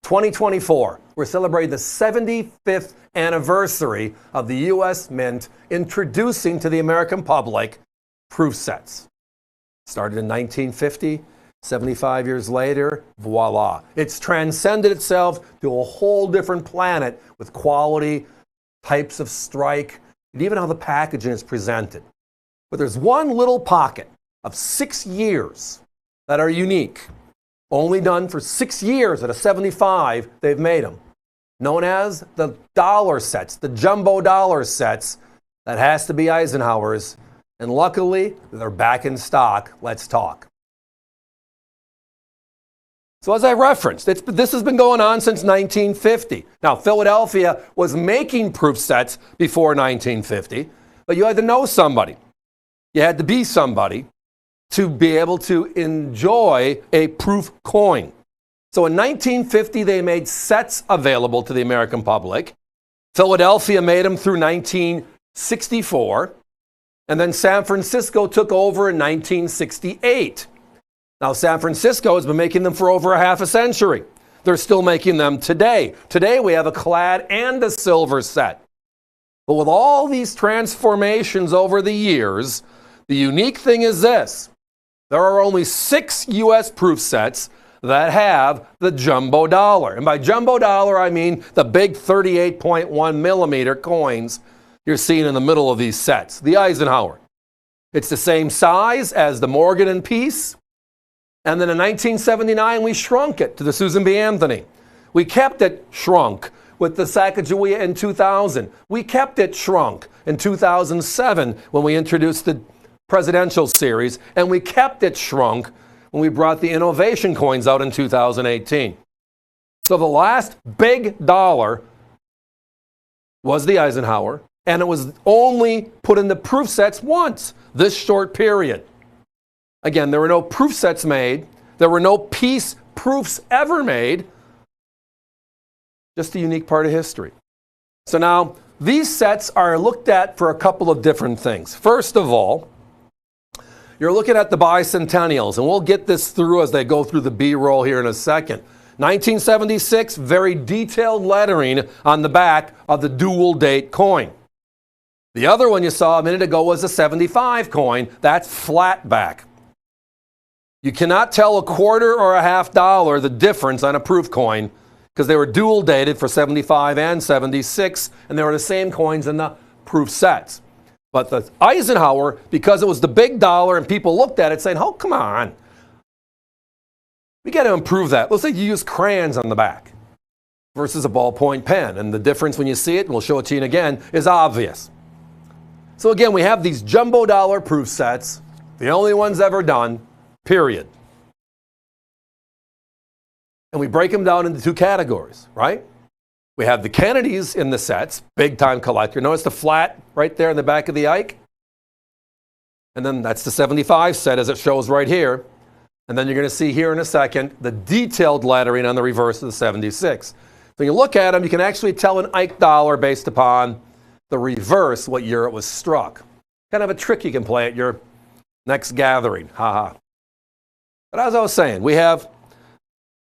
2024, we're celebrating the 75th anniversary of the U.S. Mint introducing to the American public proof sets. Started in 1950, 75 years later, voila. It's transcended itself to a whole different planet with quality, types of strike, and even how the packaging is presented. But there's one little pocket of 6 years that are unique. Only done for 6 years at a 75, they've made them. Known as the dollar sets, the jumbo dollar sets. That has to be Eisenhower's. And luckily, they're back in stock. Let's talk. So as I referenced, this has been going on since 1950. Now, Philadelphia was making proof sets before 1950, but you had to know somebody. You had to be somebody to be able to enjoy a proof coin. So in 1950, they made sets available to the American public. Philadelphia made them through 1964, and then San Francisco took over in 1968. Now, San Francisco has been making them for over a half a century. They're still making them today. Today, we have a clad and a silver set. But with all these transformations over the years, the unique thing is this. There are only 6 U.S. proof sets that have the jumbo dollar. And by jumbo dollar, I mean the big 38.1 millimeter coins you're seeing in the middle of these sets, the Eisenhower. It's the same size as the Morgan and Peace. And then in 1979, we shrunk it to the Susan B. Anthony. We kept it shrunk with the Sacagawea in 2000. We kept it shrunk in 2007 when we introduced the presidential series, and we kept it shrunk when we brought the innovation coins out in 2018. So the last big dollar was the Eisenhower, and it was only put in the proof sets once, this short period. Again, there were no proof sets made. There were no peace proofs ever made. Just a unique part of history. So now, these sets are looked at for a couple of different things. First of all, you're looking at the bicentennials, and we'll get this through as they go through the B-roll here in a second. 1976, very detailed lettering on the back of the dual date coin. The other one you saw a minute ago was a 75 coin. That's flat back. You cannot tell a quarter or a half dollar the difference on a proof coin because they were dual dated for 75 and 76, and they were the same coins in the proof sets. But the Eisenhower, because it was the big dollar and people looked at it saying, oh, come on. We got to improve that. Let's say you use crayons on the back versus a ballpoint pen. And the difference when you see it, and we'll show it to you again, is obvious. So again, we have these jumbo dollar proof sets, the only ones ever done, period. And we break them down into 2 categories, right? We have the Kennedys in the sets, big time collector. Notice the flat right there in the back of the Ike? And then that's the 75 set as it shows right here. And then you're going to see here in a second the detailed lettering on the reverse of the 76. So you look at them, you can actually tell an Ike dollar based upon the reverse, what year it was struck. Kind of a trick you can play at your next gathering. Haha. But as I was saying, we have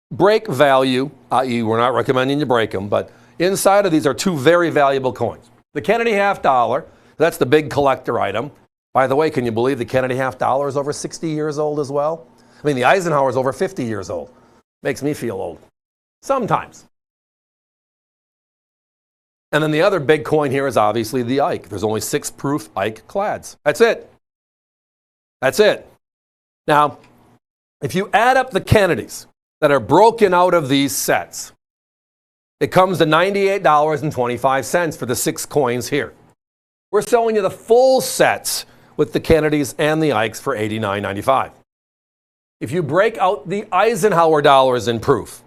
break value, i.e. we're not recommending you break them, but inside of these are 2 very valuable coins. The Kennedy half dollar, that's the big collector item. By the way, can you believe the Kennedy half dollar is over 60 years old as well? I mean, the Eisenhower is over 50 years old. Makes me feel old. Sometimes. And then the other big coin here is obviously the Ike. There's only 6 proof Ike clads. That's it. That's it. Now, if you add up the Kennedys that are broken out of these sets, it comes to $98.25 for the 6 coins here. We're selling you the full sets with the Kennedys and the Ikes for $89.95. If you break out the Eisenhower dollars in proof,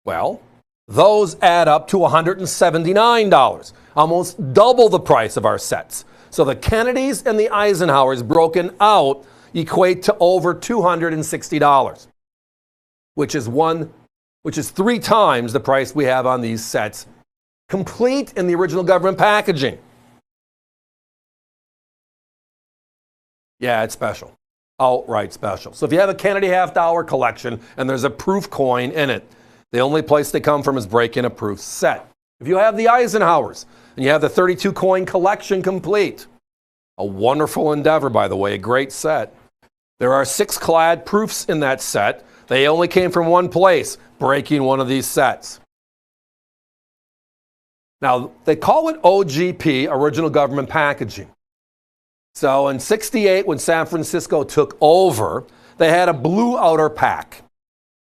well, those add up to $179, almost double the price of our sets. So the Kennedys and the Eisenhowers broken out equate to over $260, which is 3 times the price we have on these sets, complete in the original government packaging. Yeah, it's special. Outright special. So if you have a Kennedy half dollar collection and there's a proof coin in it, The only place they come from is breaking a proof set. If you have the Eisenhowers and you have the 32 coin collection complete, a wonderful endeavor, by the way, a great set. There are 6 clad proofs in that set. They only came from one place, breaking one of these sets. Now, they call it OGP, Original Government Packaging. So in '68, when San Francisco took over, they had a blue outer pack.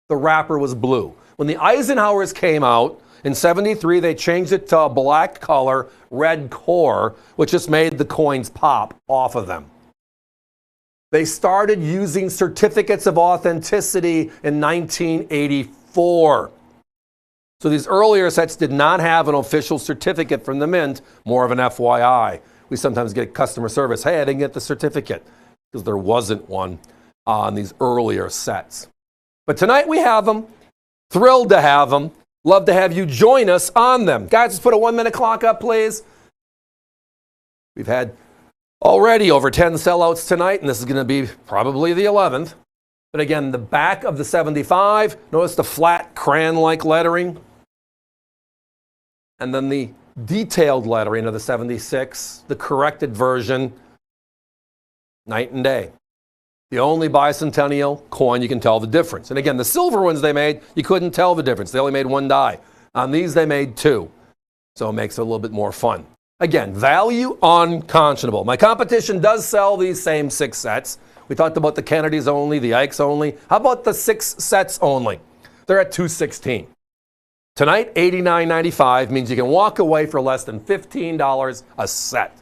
The wrapper was blue. When the Eisenhowers came out in '73, they changed it to a black color, red core, which just made the coins pop off of them. They started using certificates of authenticity in 1984. So these earlier sets did not have an official certificate from the mint, more of an FYI. We sometimes get customer service, hey, I didn't get the certificate, because there wasn't one on these earlier sets. But tonight we have them. Thrilled to have them. Love to have you join us on them. Guys, let's put a 1-minute clock up, please. We've had already over 10 sellouts tonight, and this is going to be probably the 11th. But again, the back of the 75, notice the flat crayon-like lettering. And then the detailed lettering of the 76, the corrected version, night and day. The only bicentennial coin you can tell the difference. And again, the silver ones they made, you couldn't tell the difference. They only made 1 die. On these, they made 2. So it makes it a little bit more fun. Again, value unconscionable. My competition does sell these same 6 sets. We talked about the Kennedys only, the Ikes only. How about the 6 sets only? They're at $216. Tonight, $89.95 means you can walk away for less than $15 a set.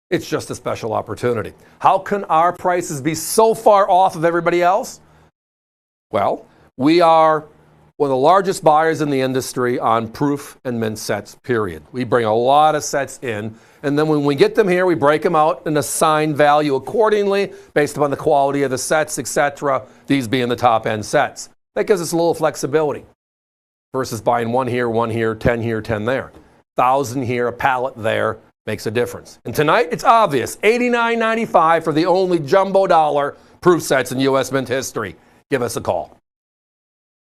It's just a special opportunity. How can our prices be so far off of everybody else? Well, we are one of the largest buyers in the industry on proof and mint sets, period. We bring a lot of sets in, and then when we get them here, we break them out and assign value accordingly based upon the quality of the sets, etc., these being the top-end sets. That gives us a little flexibility versus buying 1 here, 10 here, 10 there. 1,000 here, a pallet there. Makes a difference. And tonight, it's obvious, $89.95 for the only jumbo dollar proof sets in U.S. Mint history. Give us a call.